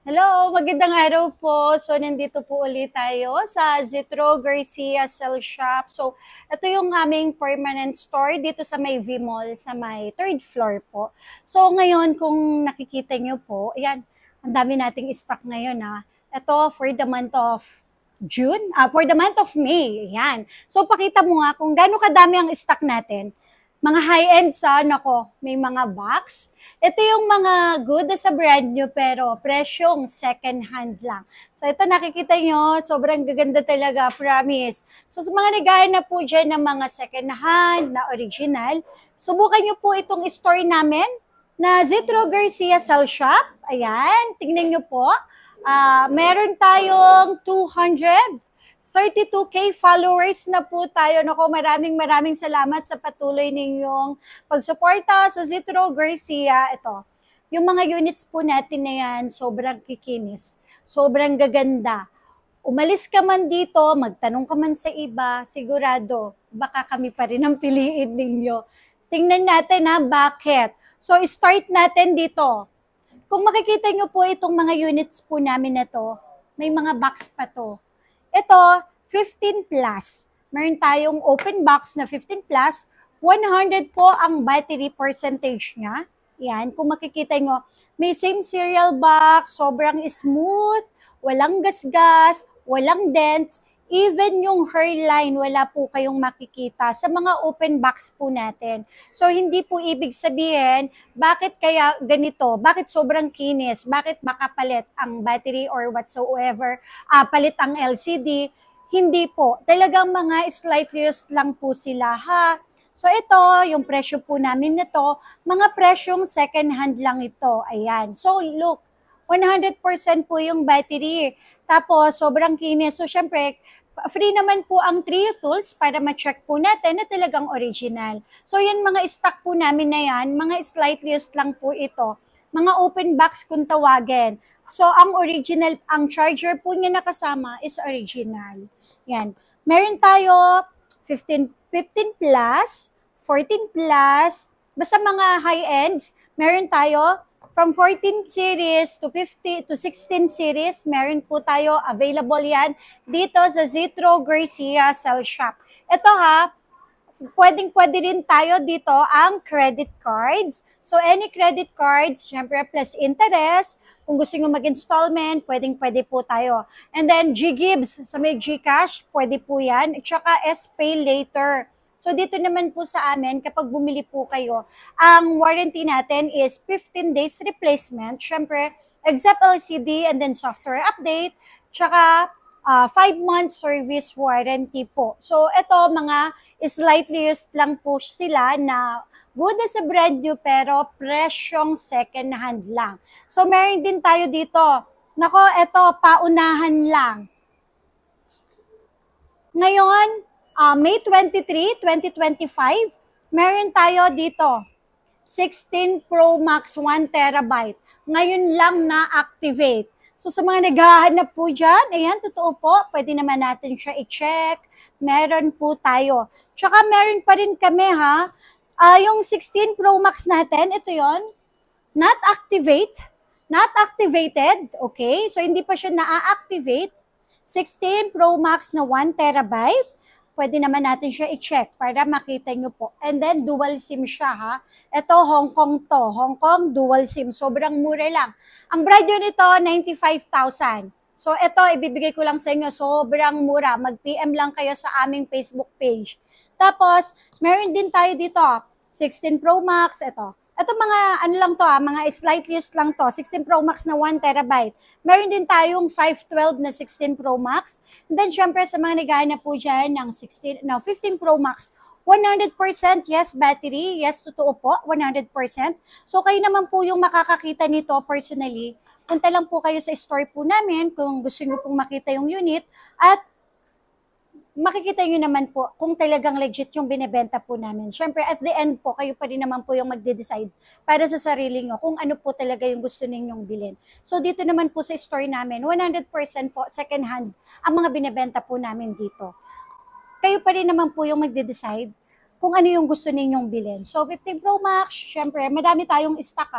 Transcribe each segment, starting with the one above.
Hello, magandang araw po. So, nandito po ulit tayo sa Zitro Garcia Cell Shop. So, ito yung aming permanent store dito sa may V-Mall, sa may third floor po. So, ngayon, kung nakikita nyo po, ayan, ang dami nating stock ngayon ha. Ito for the month of June, for the month of May, ayan. So, pakita mo nga kung gaano kadami ang stock natin. Mga high-end nako, may mga box. Ito yung mga good sa brand new pero presyong second hand lang. So ito nakikita nyo, sobrang gaganda talaga, promise. So sa mga naghahanap po dyan ng mga second hand na original, subukan nyo po itong store namin na Zitro Garcia Cell Shop. Ayan, tingnan nyo po. Meron tayong 32K followers na po tayo. Nako, maraming salamat sa patuloy ninyong pagsuporta sa Zitro Garcia. Ito, yung mga units po natin na yan, sobrang kikinis, sobrang gaganda. Umalis ka man dito, magtanong ka man sa iba, sigurado, baka kami pa rin ang piliin ninyo. Tingnan natin bakit. So, start natin dito. Kung makikita nyo po itong mga units po namin na to, may mga box pa to. Ito, 15 plus. Meron tayong open box na 15 plus. 100 po ang battery percentage niya. Yan, kung makikita nyo, may same serial box, sobrang smooth, walang gasgas, walang dents, even yung hairline, wala po kayong makikita sa mga open box po natin. So, hindi po ibig sabihin, bakit kaya ganito? Bakit sobrang kinis? Bakit makapalit ang battery or whatsoever? Palit ang LCD? Hindi po. Talagang mga slightly used lang po sila, ha? So, ito, yung presyo po namin nito, mga presyong second hand lang ito. Ayan. So, look, 100% po yung battery. Tapos, sobrang kinis. So, syempre, free naman po ang Trio Tools para ma-check po natin na talagang original. So, yan mga stock po namin na yan, mga slightly used lang po ito. Mga open box kung tawagin. So, ang original, ang charger po niya nakasama is original. Yan. Meron tayo 15 plus, 14 plus, basta mga high-ends, meron tayo from 14 series to 50 to 16 series, meron po tayo, available yan dito sa Zitro Garcia Cell Shop. Ito pwede rin tayo dito ang credit cards. So, any credit cards, syempre plus interest. Kung gusto nyo mag-installment, pwede po tayo. And then, G-Gibbs, sa may Gcash, pwede po yan. At saka S-Pay Later. So, dito naman po sa amin, kapag bumili po kayo, ang warranty natin is 15 days replacement. Syempre, except LCD and then software update. Tsaka, 5 months service warranty po. So, ito mga slightly used lang po sila na good as a brand new pero presyong second hand lang. So, meron din tayo dito. Nako, ito, paunahan lang. Ngayon, May 23, 2025, meron tayo dito. 16 Pro Max 1 terabyte. Ngayon lang na-activate. So sa mga naghahanap po dyan, ayan, totoo po, pwede naman natin siya i-check. Meron po tayo. Tsaka meron pa rin kami yung 16 Pro Max natin, ito yon, not activated, okay? So hindi pa siya na-activate. 16 Pro Max na 1 terabyte. Pwede naman natin siya i-check para makita nyo po. And then, dual SIM siya, Ito, Hong Kong to. Hong Kong, dual SIM. Sobrang mura lang. Ang brand new nito, 95,000. So, ito, ibibigay ko lang sa inyo. Sobrang mura. Mag-PM lang kayo sa aming Facebook page. Tapos, meron din tayo dito, 16 Pro Max. Ito mga ano lang to mga slightly used lang to. 16 Pro Max na 1 terabyte. Meron din tayong 512 na 16 Pro Max. And then syempre sa mga naghahanap po dyan ng 15 Pro Max, 100% yes battery. Yes, totoo po, 100%. So kayo naman po yung makakakita nito personally. Punta lang po kayo sa store po namin kung gusto niyo pong makita yung unit at makikita nyo naman po kung talagang legit yung binibenta po namin. Siyempre, at the end po, kayo pa rin naman po yung magde-decide para sa sarili nyo kung ano po talaga yung gusto ninyong bilhin. So, dito naman po sa store namin, 100% po second hand ang mga binibenta po namin dito. Kayo pa rin naman po yung magde-decide kung ano yung gusto ninyong bilhin. So, 15 Pro Max, siyempre, madami tayong stock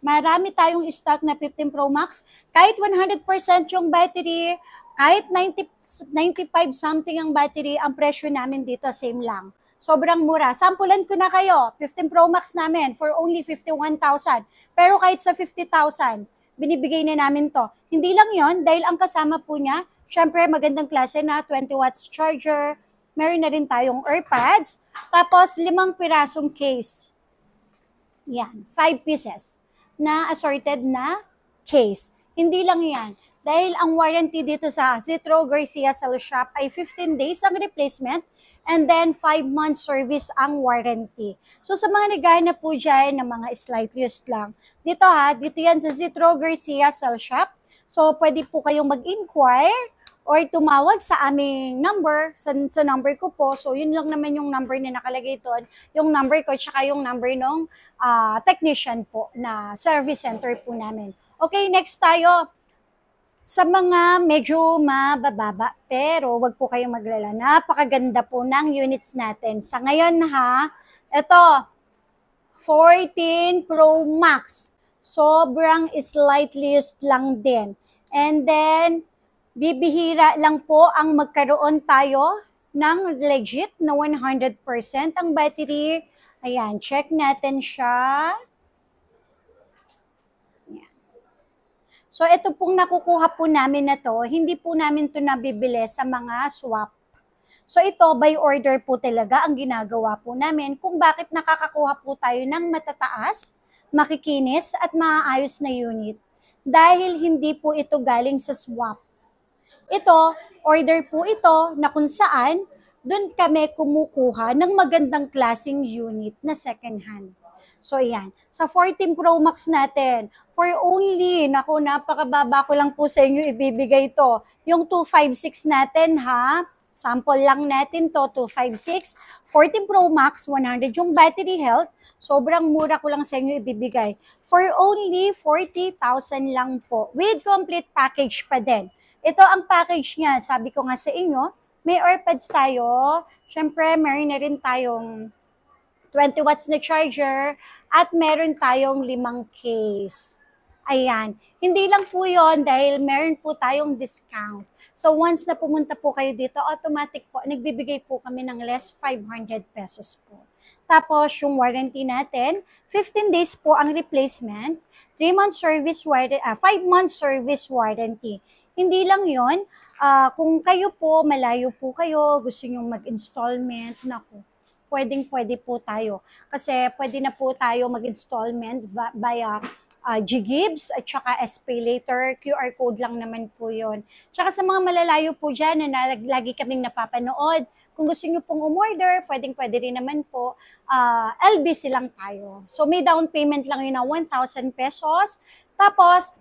Marami tayong stock na 15 Pro Max. Kahit 100% yung battery, kahit 95 something ang battery, ang presyo namin dito same lang. Sobrang mura. Sampulan ko na kayo, 15 Pro Max namin for only 51,000. Pero kahit sa 50,000, binibigay na namin to. Hindi lang yon dahil ang kasama po niya, syempre magandang klase na 20 watts charger, meron na rin tayong AirPods, tapos 5 pirasong case. Yan, 5 pieces na assorted na case. Hindi lang yan. Dahil ang warranty dito sa Zitro Garcia Cell Shop ay 15 days ang replacement and then 5 months service ang warranty. So sa mga naghahanap po dyan ng mga slight used lang, dito yan sa Zitro Garcia Cell Shop. So pwede po kayong mag-inquire or tumawag sa aming number, sa number ko po. So yun lang naman yung number na nakalagay doon, yung number ko tsaka yung number ng technician po na service center po namin. Okay, next tayo. Sa mga medyo mabababa, pero wag po kayong maglala. Napakaganda po ng units natin. Sa ngayon ito, 14 Pro Max. Sobrang slightly used lang din. And then, bibihira lang po ang magkaroon tayo ng legit na 100% ang battery. Ayan, check natin siya. Ayan. So, ito pong nakukuha po namin na to, hindi po namin to nabibili sa mga swap. So, ito by order po talaga ang ginagawa po namin kung bakit nakakakuha po tayo ng matataas, makikinis at maayos na unit. Dahil hindi po ito galing sa swap. Ito, order po ito na kung saan doon kami kumukuha ng magandang klaseng unit na second hand. So, yan. Sa 14 Pro Max natin, for only, naku, napakababa ko lang po sa inyo ibibigay ito. Yung 256 natin, sample lang natin to, 256. 14 Pro Max, 100 yung battery health. Sobrang mura ko lang sa inyo ibibigay. For only 40,000 lang po. With complete package pa din. Ito ang package niya. Sabi ko nga sa inyo, may AirPods tayo. Siyempre, meron na rin tayong 20 watts na charger at meron tayong 5 case. Ayan. Hindi lang po yon dahil meron po tayong discount. So, once na pumunta po kayo dito, automatic po, nagbibigay po kami ng less 500 pesos po. Tapos, yung warranty natin, 15 days po ang replacement, 5 month service warranty. Hindi lang yon kung kayo po, malayo po kayo, gusto nyo mag-installment, naku, pwede po tayo. Kasi pwede na po tayo mag-installment via GGibs at saka SPayLater, QR code lang naman po yon. Tsaka sa mga malalayo po dyan na lagi kaming napapanood, kung gusto nyo pong umorder, pwede rin naman po, LBC lang tayo. So may down payment lang yun na 1,000 pesos. Tapos,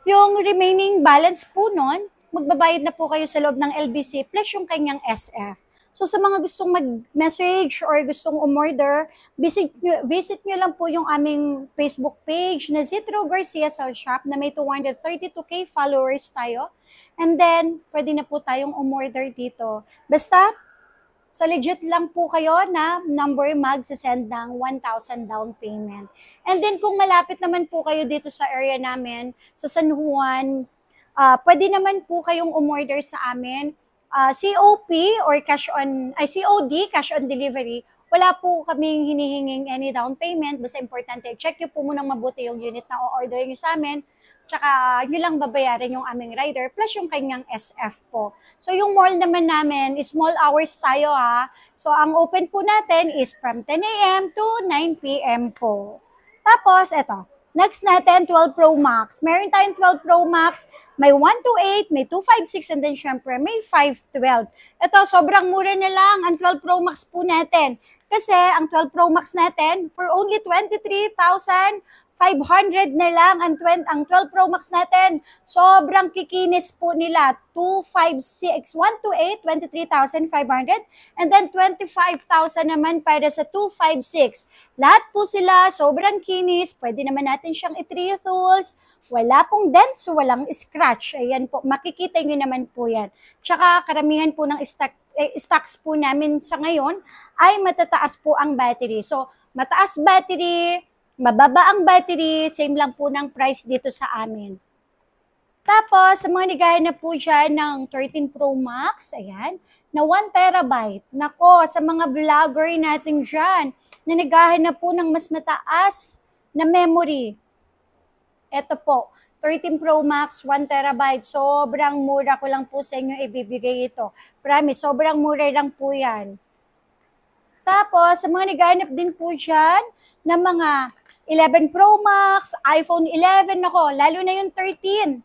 yung remaining balance po nun, magbabayad na po kayo sa loob ng LBC plus yung kanyang SF. So sa mga gustong mag-message or gustong umorder, visit nyo lang po yung aming Facebook page na Zitro Garcia Cell Shop na may 232k followers tayo. And then, pwede na po tayong umorder dito. Basta, sa legit lang po kayo na number mag-send ng 1,000 down payment. And then kung malapit naman po kayo dito sa area namin, sa San Juan, pwede naman po kayong umorder sa amin. COP or COD, cash on delivery, wala po kaming hinihinging any down payment. Basta importante, check nyo po munang mabuti yung unit na o-order nyo sa amin. Tsaka nyo lang babayaran yung aming rider plus yung kanyang SF po. So yung mall naman namin is small hours tayo So ang open po natin is from 10 a.m. to 9 p.m. po. Tapos eto. Next natin, 12 Pro Max. Meron tayong 12 Pro Max, may 128, may 256, and then syempre may 512. Ito, sobrang mura na lang ang 12 Pro Max po natin. Kasi ang 12 Pro Max natin, for only 23,500 na lang ang 12 Pro Max natin. Sobrang kikinis po nila. 256, 128, 23,500. And then 25,000 naman para sa 256. Lahat po sila sobrang kinis. Pwede naman natin siyang i-tools. Wala pong dents, walang scratch. Ayan po, makikita nyo naman po yan. Tsaka karamihan po ng stocks po namin sa ngayon ay matataas po ang battery. So, mataas battery, Mababa ang battery, same lang po ng price dito sa amin. Tapos, sa mga naghahanap po dyan ng 13 Pro Max, ayan, na 1 terabyte. Nako, sa mga vlogger natin dyan, na naghahanap po ng mas mataas na memory. Ito po, 13 Pro Max, 1 terabyte. Sobrang mura ko lang po sa inyo ibibigay ito. Promise, sobrang mura lang po yan. Tapos, sa mga naghahanap din po dyan ng mga 11 Pro Max, iPhone 11, ako, lalo na yung 13.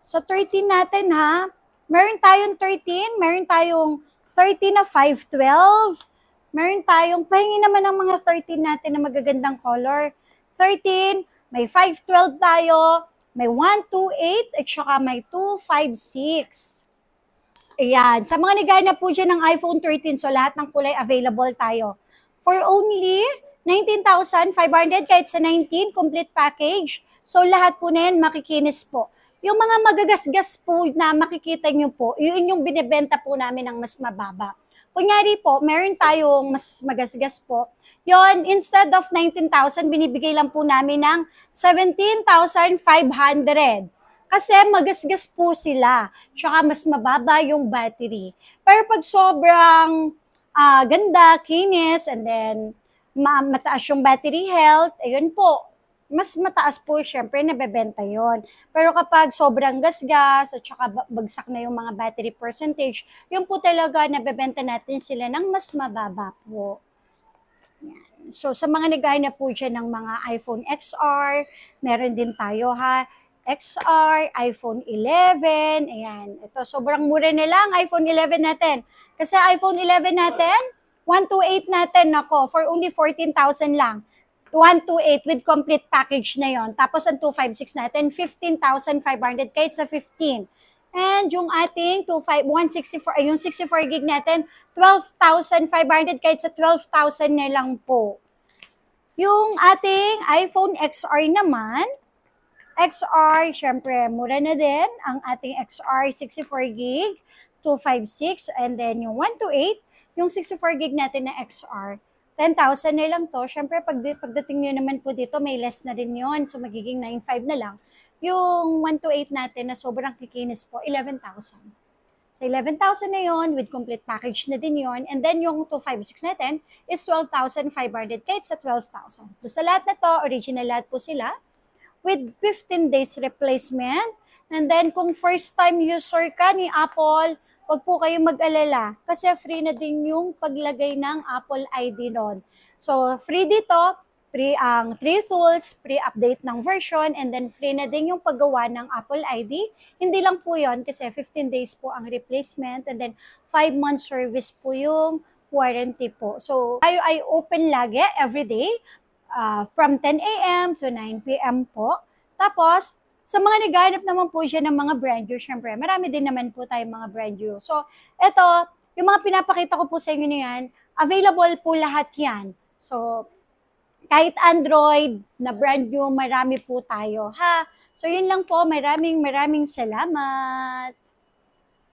Sa 13 natin ha, meron tayong 13, meron tayong 13 na 512, meron tayong, pahingi naman ng mga 13 natin na magagandang color. 13, may 512 tayo, may 128, at saka may 256. Ayan, sa mga naghahanap po dyan ng iPhone 13, so lahat ng kulay available tayo. For only 19,500 kahit sa 19, complete package. So lahat po na yan makikinis po. Yung mga magagasgas po na makikita nyo po, yun yung binibenta po namin ng mas mababa. Kunyari po, meron tayong mas magasgas po. Yon, instead of 19,000, binibigay lang po namin ng 17,500. Kasi magasgas po sila. Tsaka mas mababa yung battery. Pero pag sobrang ganda, kinis, and then mataas yung battery health, ayun po, mas mataas po, syempre, nabebenta yon. Pero kapag sobrang gasgas at saka bagsak na yung mga battery percentage, yun po talaga nabebenta natin sila ng mas mababa po. Yan. So, sa mga naghahanap po dyan ng mga iPhone XR, meron din tayo ha, XR, iPhone 11, ayan. Ito, sobrang mura na lang, iPhone 11 natin. Kasi iPhone 11 natin, 128 natin, nako, for only 14,000 lang. 128 with complete package na yon. Tapos ang 256 natin, 15,500 kahit sa 15. And yung ating 164, yung 64 gig natin, 12,500 kahit sa 12,000 na lang po. Yung ating iPhone XR naman, XR, syempre, mura na din. Ang ating XR, 64 gig, 256, and then yung 128, yung 64 gig natin na XR, 10,000 na lang to. Siyempre, pagdating nyo naman po dito, may less na rin yon. So, magiging 9,500 na lang. Yung 128 natin na sobrang kikinis po, 11,000. So, 11,000 na yon with complete package na din yon. And then, yung 256 natin is 12,500 kahit sa 12,000. So, sa lahat na to, original lahat po sila with 15 days replacement. And then, kung first time user ka ni Apple, huwag po kayong mag-alala kasi free na din yung paglagay ng Apple ID doon. So, free dito, free ang 3 tools, free update ng version, and then free na din yung paggawa ng Apple ID. Hindi lang po yon kasi 15 days po ang replacement, and then 5-month service po yung warranty po. So, tayo ay open lagi, everyday, from 10 a.m. to 9 p.m. po. Tapos, sa mga naghahanap naman po siya ng mga brand new, syempre, marami din naman po tayong mga brand new. So, ito, yung mga pinapakita ko po sa inyo na yan, available po lahat yan. So, kahit Android na brand new, marami po tayo, ha? So, yun lang po. Maraming salamat.